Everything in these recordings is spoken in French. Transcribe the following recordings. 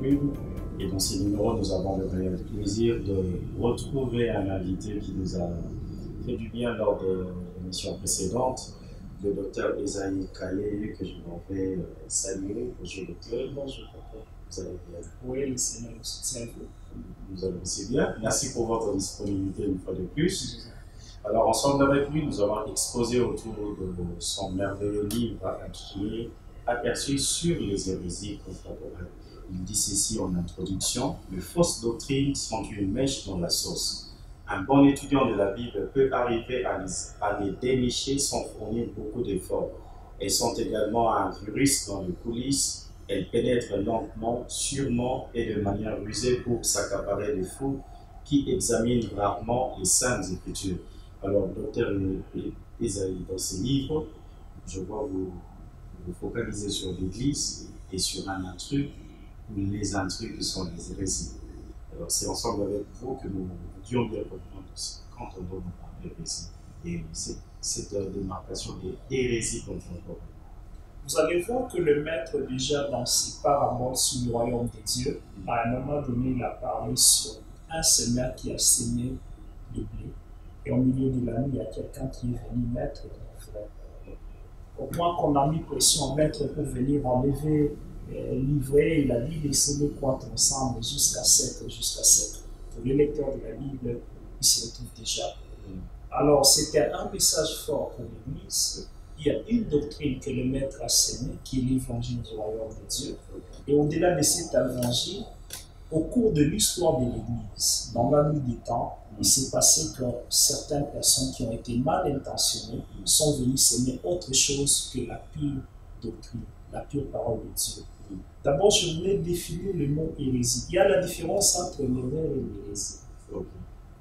Une. Et dans ces numéros, nous avons le réel plaisir de retrouver un invité qui nous a fait du bien lors de l'émission précédente, le docteur Esaïe Kaye, que je vais saluer. Bonjour docteur. Bonjour docteur. Vous allez bien? Oui, le Seigneur nous soutient vous. Nous allons aussi bien. Merci pour votre disponibilité une fois de plus. Alors, ensemble avec lui, nous allons exposer autour de son merveilleux livre intitulé Aperçu sur les hérésies contemporaines. Il dit ceci en introduction: les fausses doctrines sont une mèche dans la sauce. Un bon étudiant de la Bible peut arriver à les dénicher sans fournir beaucoup d'efforts. Elles sont également un virus dans les coulisses. Elles pénètrent lentement, sûrement et de manière rusée pour s'accaparer des foules qui examinent rarement les saintes écritures. Alors, docteur Esaïe, dans ses livres, je vois vous focaliser sur l'Église et sur un intrus, ou les intrus qui sont les hérésies. Alors, c'est ensemble avec vous que nous voulions bien comprendre quand on doit parler d'hérésie et cette démarcation des hérésies contemporaines. Vous allez voir que le maître, déjà dans ses paraboles sur le royaume de Dieu, à un moment donné, il a parlé sur un semeur qui a semé le blé. Et au milieu de la nuit, il y a quelqu'un qui est venu mettre des frères. Au point qu'on a mis pression au maître pour venir enlever l'ivraie, il a dit laissez-les croître ensemble jusqu'à sec. Pour les lecteurs de la Bible, ils se retrouvent déjà. Alors, c'était un message fort pour l'Église. Il y a une doctrine que le maître a semée, qui est l'évangile du royaume de Dieu. Et au-delà de cet évangile, au cours de l'histoire de l'Église, dans la nuit des temps, il s'est passé que certaines personnes qui ont été mal intentionnées sont venues semer autre chose que la pure doctrine, la pure parole de Dieu. D'abord, je voulais définir le mot hérésie. Il y a la différence entre l'erreur et l'hérésie.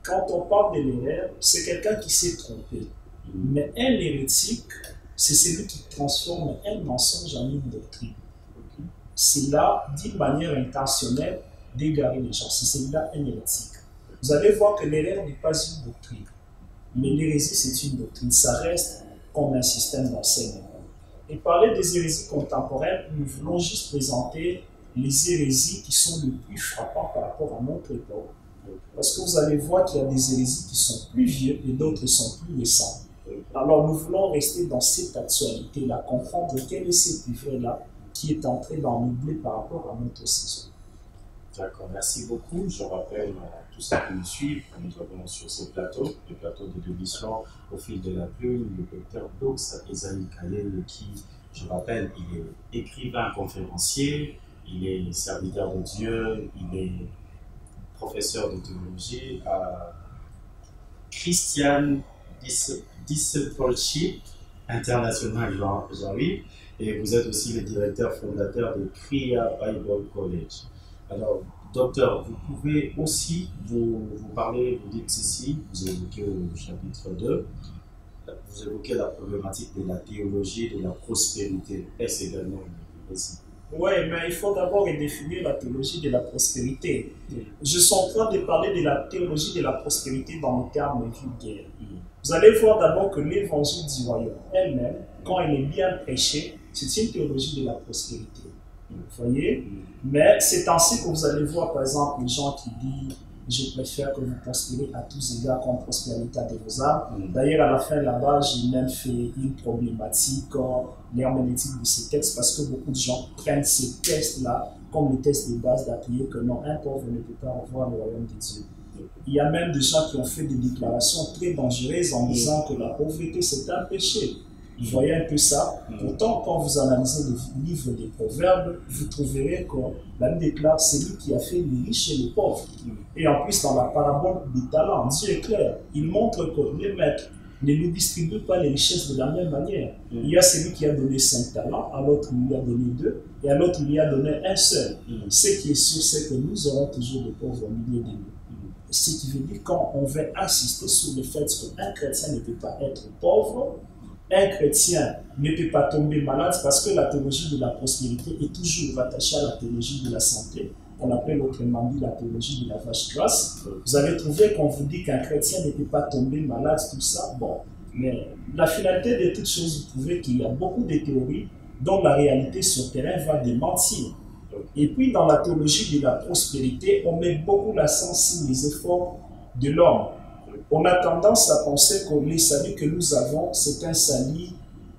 Quand on parle de l'erreur, c'est quelqu'un qui s'est trompé. Mais un hérétique, c'est celui qui transforme un mensonge en une doctrine. C'est là, d'une manière intentionnelle, d'égarer les gens. C'est celui-là un hérétique. Vous allez voir que l'erreur n'est pas une doctrine. Mais l'hérésie, c'est une doctrine. Ça reste comme un système d'enseignement. Et parler des hérésies contemporaines, nous voulons juste présenter les hérésies qui sont les plus frappantes par rapport à notre époque. Parce que vous allez voir qu'il y a des hérésies qui sont plus vieux et d'autres sont plus récentes. Alors nous voulons rester dans cette actualité-là, comprendre quel est cet livre-là qui est entré dans l'oubli par rapport à notre saison. D'accord, merci beaucoup. Je rappelle à tous ceux qui nous suivent que nous avons sur ce plateau, le plateau de l'émission Au fil de la plume, le docteur Esaïe Kaye, qui, je rappelle, il est écrivain, conférencier, il est serviteur de Dieu, il est professeur de théologie à Christian Discipleship International Jean-Yves, et vous êtes aussi le directeur fondateur de Cria Bible College. Alors, docteur, vous pouvez aussi vous parler, vous dites ceci, vous évoquez au chapitre 2, vous évoquez la problématique de la théologie de la prospérité. Est-ce également une hérésie? Oui, mais il faut d'abord définir la théologie de la prospérité. Je suis en train de parler de la théologie de la prospérité dans le terme vulgaire. Vous allez voir d'abord que l'évangile du royaume elle-même, quand elle est bien prêchée, c'est une théologie de la prospérité. Vous voyez? Mais c'est ainsi que vous allez voir, par exemple, les gens qui disent « Je préfère que vous prospérez à tous égards comme prospérité de vos âmes ». D'ailleurs, à la fin là-bas, j'ai même fait une problématique, l'herméneutique de ces textes, parce que beaucoup de gens prennent ces textes-là comme les textes de base d'appuyer que non, un pauvre ne peut pas avoir le royaume de Dieu. Il y a même des gens qui ont fait des déclarations très dangereuses en disant que la pauvreté, c'est un péché. Vous voyez un peu ça. Pourtant, quand vous analysez le livre des Proverbes, vous trouverez que la Bible déclare celui qui a fait les riches et les pauvres. Et en plus, dans la parabole des talents, Dieu est clair. Il montre que les maîtres ne lui distribuent pas les richesses de la même manière. Il y a celui qui a donné 5 talents, à l'autre il lui a donné 2, et à l'autre il lui a donné un seul. Ce qui est sûr, c'est que nous aurons toujours des pauvres au milieu de nous. Ce qui veut dire quand on veut insister sur le fait qu'un chrétien ne peut pas être pauvre, un chrétien ne peut pas tomber malade parce que la théologie de la prospérité est toujours rattachée à la théologie de la santé. On appelle autrement dit la théologie de la vache grasse. Vous allez trouver qu'on vous dit qu'un chrétien ne peut pas tomber malade, tout ça. Bon, mais la finalité de toutes choses, vous trouvez qu'il y a beaucoup de théories dont la réalité sur terrain va démentir. Et puis, dans la théologie de la prospérité, on met beaucoup l'accent sur les efforts de l'homme. On a tendance à penser que les saluts que nous avons, c'est un salut,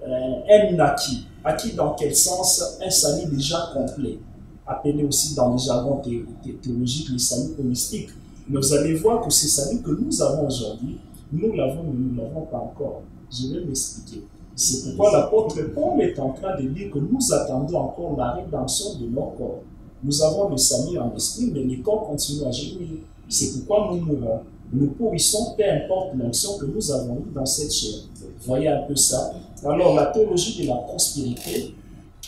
un acquis. Acquis dans quel sens? Un salut déjà complet. Appelé aussi dans les jargons théologiques les saluts holistiques. Mais vous allez voir que ce salut que nous avons aujourd'hui, nous l'avons, mais nous ne l'avons pas encore. Je vais m'expliquer. C'est pourquoi l'apôtre Paul est en train de dire que nous attendons encore la rédemption de nos corps. Nous avons le salut en esprit, mais les corps continuent à gémir. C'est pourquoi nous mourons. Nous pourrissons, peu importe l'onction que nous avons eue dans cette chair. Voyez un peu ça. Alors, la théologie de la prospérité,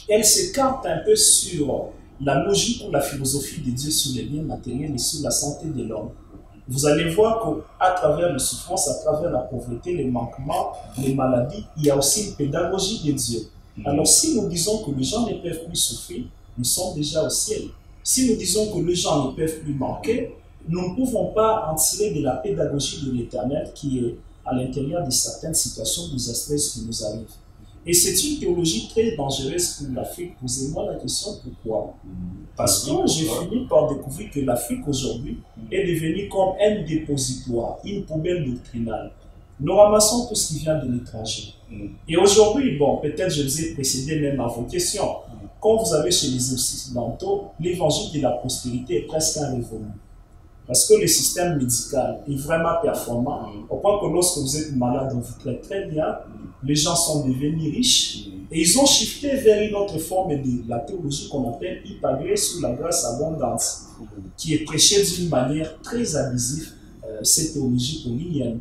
elle s'écarte un peu sur la logique ou la philosophie de Dieu sur les biens matériels et sur la santé de l'homme. Vous allez voir qu'à travers les souffrances, à travers la pauvreté, les manquements, les maladies, il y a aussi une pédagogie de Dieu. Alors si nous disons que les gens ne peuvent plus souffrir, nous sommes déjà au ciel. Si nous disons que les gens ne peuvent plus manquer, nous ne pouvons pas en tirer de la pédagogie de l'Éternel qui est à l'intérieur de certaines situations désastreuses qui nous arrivent. Et c'est une théologie très dangereuse pour l'Afrique. Posez-moi la question pourquoi. Parce que j'ai fini par découvrir que l'Afrique aujourd'hui est devenue comme un dépositoire, une poubelle doctrinale. Nous ramassons tout ce qui vient de l'étranger. Et aujourd'hui, bon, peut-être je vous ai précédé même à vos questions. Quand vous avez chez les Occidentaux, l'évangile de la prospérité est presque un révolu. Parce que le système médical est vraiment performant, au point que lorsque vous êtes malade, on vous traite très bien, les gens sont devenus riches, et ils ont shifté vers une autre forme de la théologie qu'on appelle hypagrée sous la grâce abondante, qui est prêchée d'une manière très abusive, cette théologie paulinienne.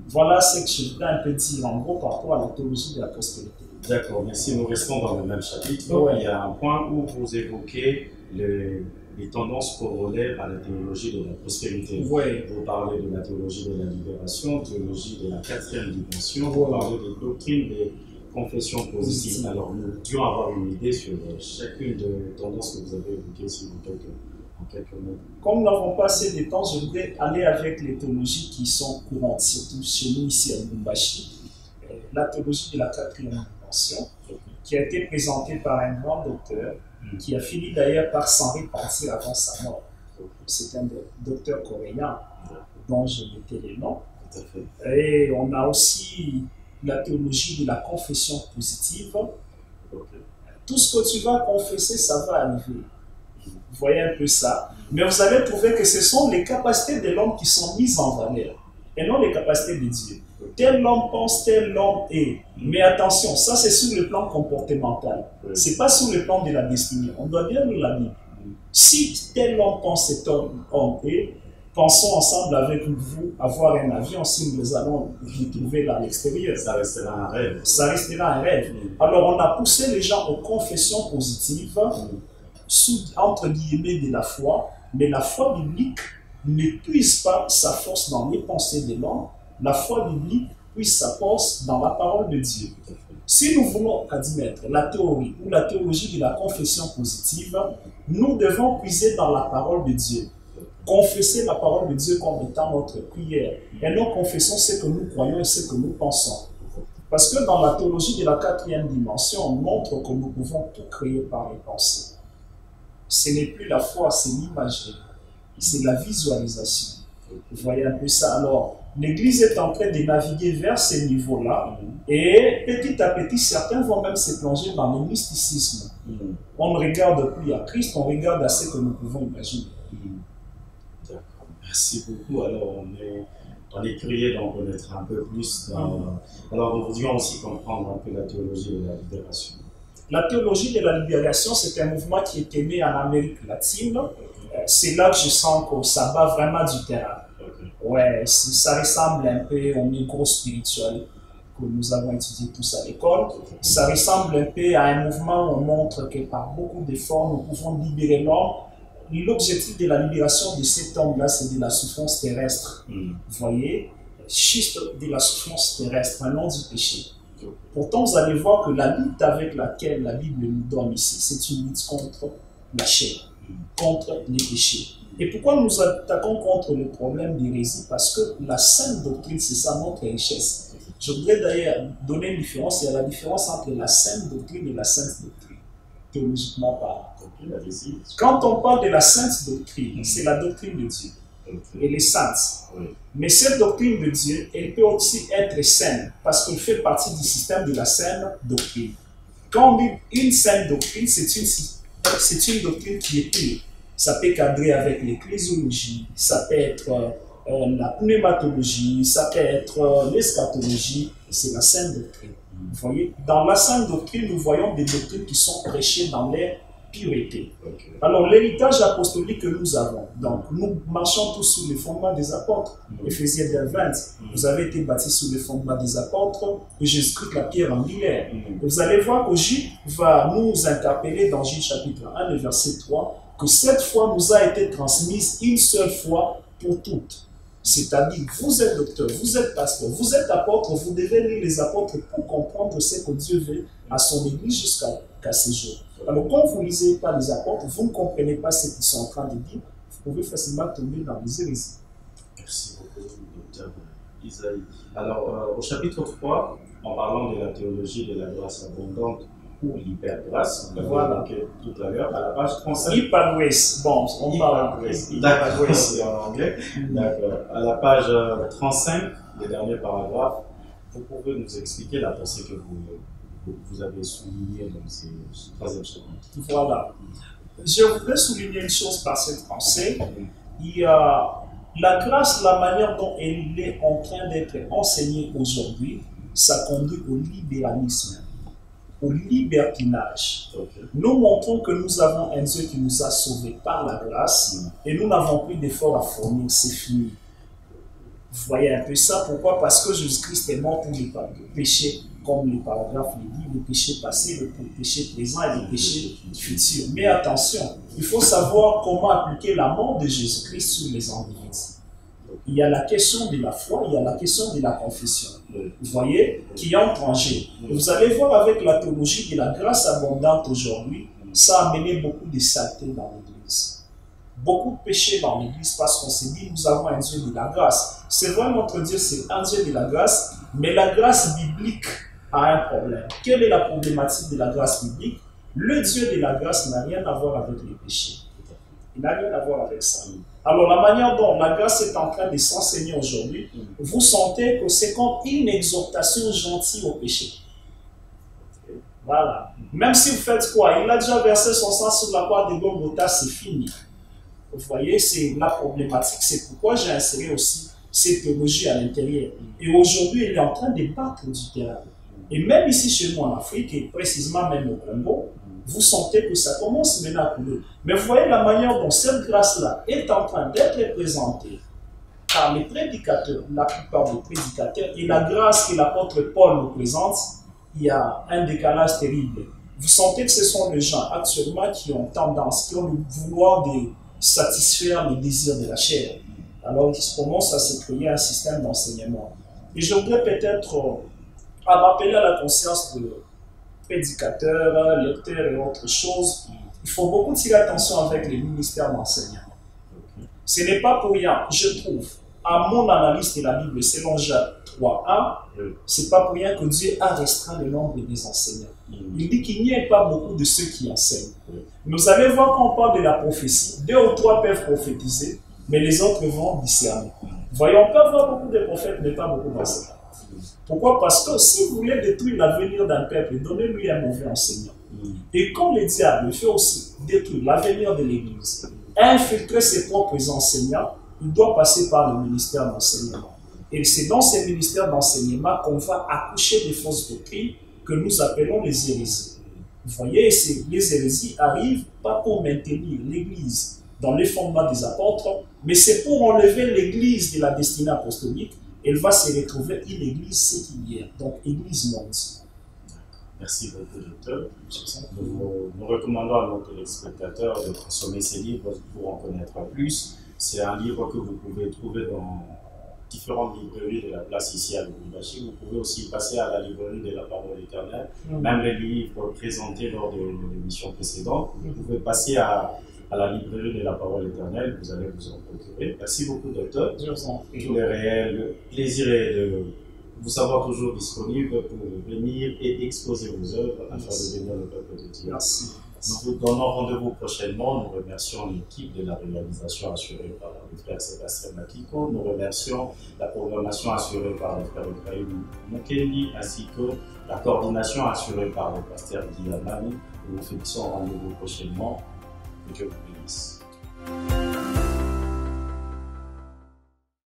Voilà ce que je voudrais un peu dire en gros par rapport à la théologie de la prospérité. D'accord, merci. Nous restons dans le même chapitre. Ouais. Il y a un point où vous évoquez les tendances corollaires à la théologie de la prospérité. Ouais. Vous parlez de la théologie de la libération, théologie de la quatrième dimension, vous parlez des doctrines des confessions positives. Alors nous devions avoir une idée sur chacune des tendances que vous avez évoquées ici en quelques mots. Comme nous n'avons pas assez de temps, je voudrais aller avec les théologies qui sont courantes, surtout chez nous ici à Lubumbashi. La théologie de la quatrième dimension, qui a été présentée par un grand docteur, qui a fini d'ailleurs par s'en repentir avant sa mort. C'est un docteur coréen dont je mettais les noms. Et on a aussi la théologie de la confession positive. Tout ce que tu vas confesser, ça va arriver. Vous voyez un peu ça. Mais vous allez trouver que ce sont les capacités de l'homme qui sont mises en valeur et non les capacités de Dieu. Tel homme pense, tel homme est. Mais attention, ça c'est sur le plan comportemental. Ce n'est pas sur le plan de la destinée. On doit bien lire la Bible. Si tel homme pense, cet homme est, pensons ensemble avec vous avoir un avion si nous allons vous trouver là à l'extérieur. Ça restera un rêve. Ça restera un rêve. Alors on a poussé les gens aux confessions positives sous, entre guillemets, de la foi, mais la foi biblique ne puise pas sa force dans les pensées de l'homme. La foi biblique puise sa force dans la parole de Dieu. Si nous voulons admettre la théorie ou la théologie de la confession positive, nous devons puiser dans la parole de Dieu. Confesser la parole de Dieu comme étant notre prière. Et nous confessons ce que nous croyons et ce que nous pensons. Parce que dans la théologie de la quatrième dimension, on montre que nous pouvons tout créer par les pensées. Ce n'est plus la foi, c'est l'imagerie. C'est la visualisation. Vous voyez un peu ça. Alors, l'Église est en train de naviguer vers ces niveaux-là. Et petit à petit, certains vont même se plonger dans le mysticisme. On ne regarde plus à Christ, on regarde à ce que nous pouvons imaginer. D'accord. Merci beaucoup. Alors, on est curieux d'en connaître un peu plus. Alors, nous voudrions aussi comprendre un peu la théologie de la libération. La théologie de la libération, c'est un mouvement qui était né en Amérique latine. C'est là que je sens que ça bat vraiment du terrain. Ouais, ça ressemble un peu au micro spirituel que nous avons étudié tous à l'école. Ça ressemble un peu à un mouvement où on montre que par beaucoup d'efforts, nous pouvons libérer l'homme. L'objectif de la libération de cet homme-là, c'est de la souffrance terrestre. Vous voyez, juste de la souffrance terrestre, non du péché. Pourtant, vous allez voir que la lutte avec laquelle la Bible nous donne ici, c'est une lutte contre la chair, contre les péchés. Et pourquoi nous attaquons contre le problème d'hérésie? Parce que la sainte doctrine, c'est ça notre richesse. Je voudrais d'ailleurs donner une différence. Il y a la différence entre la sainte doctrine et la sainte doctrine, théologiquement parlant. doctrine, allez-y. Quand on parle de la sainte doctrine, c'est la doctrine de Dieu. Elle est sainte. Oui. Mais cette doctrine de Dieu, elle peut aussi être saine, parce qu'elle fait partie du système de la saine doctrine. Quand on dit une saine doctrine, c'est une doctrine qui est pure. Ça peut cadrer avec l'ecclésiologie, ça peut être la pneumatologie, ça peut être l'eschatologie, c'est la saine doctrine. Vous voyez, dans la sainte doctrine, nous voyons des doctrines qui sont prêchées dans leur pureté. Okay. Alors, l'héritage apostolique que nous avons, donc nous marchons tous sous les fondements des apôtres. Éphésiens 20, vous avez été bâtis sous les fondements des apôtres, et Jésus-Christ la pierre angulaire. Vous allez voir que Gilles va nous interpeller dans Gilles chapitre 1, le verset 3, que cette foi nous a été transmise une seule fois pour toutes. C'est-à-dire, vous êtes docteur, vous êtes pasteur, vous êtes apôtre, vous devez lire les apôtres pour comprendre ce que Dieu veut à son Église jusqu'à ce jour. Alors, quand vous ne lisez pas les apôtres, vous ne comprenez pas ce qu'ils sont en train de dire, vous pouvez facilement tomber dans les hérésies. Merci beaucoup, docteur Isaïe. Alors, au chapitre 3, en parlant de la théologie de la grâce abondante ou l'hypergrâce, on l'a évoqué tout à l'heure, à la page 35. Hypergrace, bon, on parle D'accord, c'est en anglais. D'accord. À la page 35, le dernier paragraphe, vous pouvez nous expliquer la pensée que vous avez soulignée dans ce troisième chapitre. Voilà. Je voudrais souligner une chose par cette pensée. Il y a la grâce, la manière dont elle est en train d'être enseignée aujourd'hui, ça conduit au libéralisme, au libertinage. Okay. Nous montrons que nous avons un Dieu qui nous a sauvés par la grâce et nous n'avons plus d'efforts à fournir, c'est fini. Vous voyez un peu ça, pourquoi? Parce que Jésus-Christ est mort pour les péchés, comme le paragraphe le dit, le péché passé, le péché présent et le péché futur. Mais attention, il faut savoir comment appliquer la mort de Jésus-Christ sur les individus. Il y a la question de la foi, il y a la question de la confession. Vous voyez, qui entre en jeu. Vous allez voir avec la théologie de la grâce abondante aujourd'hui, ça a amené beaucoup de saleté dans l'Église. Beaucoup de péchés dans l'Église parce qu'on s'est dit, nous avons un Dieu de la grâce. C'est vrai, notre Dieu, c'est un Dieu de la grâce, mais la grâce biblique a un problème. Quelle est la problématique de la grâce biblique? Le Dieu de la grâce n'a rien à voir avec les péchés. Il n'a rien à voir avec ça. Alors, la manière dont la grâce est en train de s'enseigner aujourd'hui, vous sentez que c'est comme une exhortation gentille au péché. Voilà. Même si vous faites quoi? Il a déjà versé son sang sur la croix de Golgotha, c'est fini. Vous voyez, c'est la problématique. C'est pourquoi j'ai inséré aussi cette théologie à l'intérieur. Et aujourd'hui, il est en train de battre du terrain. Et même ici chez nous en Afrique, et précisément même au Congo, vous sentez que ça commence maintenant à couler. Mais vous voyez la manière dont cette grâce-là est en train d'être présentée par les prédicateurs, la plupart des prédicateurs, et la grâce que l'apôtre Paul nous présente, il y a un décalage terrible. Vous sentez que ce sont les gens actuellement qui ont tendance, qui ont le vouloir de satisfaire les désirs de la chair. Alors il commence à se créer un système d'enseignement. Et je voudrais peut-être rappeler à la conscience de prédicateurs, lecteurs et autres choses, il faut beaucoup tirer attention avec les ministères d'enseignement. Ce n'est pas pour rien, je trouve, à mon analyse de la Bible, selon Jacques 3.1, ce n'est pas pour rien que Dieu a restreint le nombre des enseignants. Il dit qu'il n'y a pas beaucoup de ceux qui enseignent. Nous allons voir quand on parle de la prophétie, 2 ou 3 peuvent prophétiser, mais les autres vont discerner. Voyons, on peut avoir beaucoup de prophètes, mais pas beaucoup d'enseignants. Pourquoi? Parce que si vous voulez détruire l'avenir d'un peuple, donnez-lui un mauvais enseignant. Et comme le diable fait aussi détruire l'avenir de l'Église, infiltrer ses propres enseignants, il doit passer par le ministère d'enseignement. Et c'est dans ces ministères d'enseignement qu'on va accoucher des fausses doctrines que nous appelons les hérésies. Vous voyez, les hérésies arrivent pas pour maintenir l'Église dans les fondements des apôtres, mais c'est pour enlever l'Église de la destinée apostolique. Elle va se retrouver une église séculière, donc église monde. Merci beaucoup, docteur. Nous recommandons à nos téléspectateurs de consommer ces livres pour en connaître plus. C'est un livre que vous pouvez trouver dans différentes librairies de la place ici à Lubumbashi. Vous pouvez aussi passer à la librairie de la Parole éternelle. Même les livres présentés lors de l'émission précédente, vous pouvez passer à la librairie de la Parole éternelle, vous allez vous en procurer. Merci beaucoup, docteur. Tout le réel plaisir est de vous savoir toujours disponible pour venir et exposer vos œuvres afin de bénir le peuple de Dieu. Merci. Nous vous donnons rendez-vous prochainement. Nous remercions l'équipe de la réalisation assurée par le frère Sébastien Makiko. Nous remercions la programmation assurée par le frère Ibrahim Moukendi ainsi que la coordination assurée par le pasteur Guy Amani. Nous vous fixons rendez-vous prochainement. Que Dieu vous bénisse.